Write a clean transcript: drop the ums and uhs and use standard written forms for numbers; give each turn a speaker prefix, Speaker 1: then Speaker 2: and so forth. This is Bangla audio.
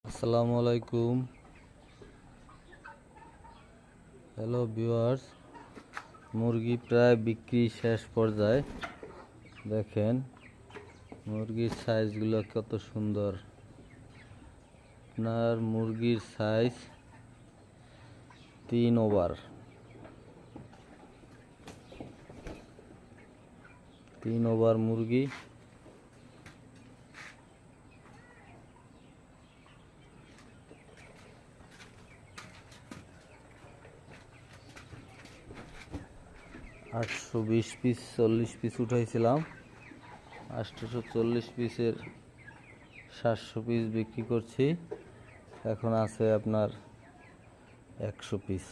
Speaker 1: আসসালামু আলাইকুম। হ্যালো ভিউয়ার্স, মুরগি প্রায় বিক্রি শেষ পর্যায়ে। দেখেন মুরগির সাইজগুলো কত সুন্দর। আপনার মুরগির সাইজ 3 ওভার, 3 ওভার মুরগি। আটশো 20 পিস 40 পিস উঠাইছিলাম, 840 পিসের 700 পিস বিক্রি করছি। এখন আছে আপনার 100 পিস।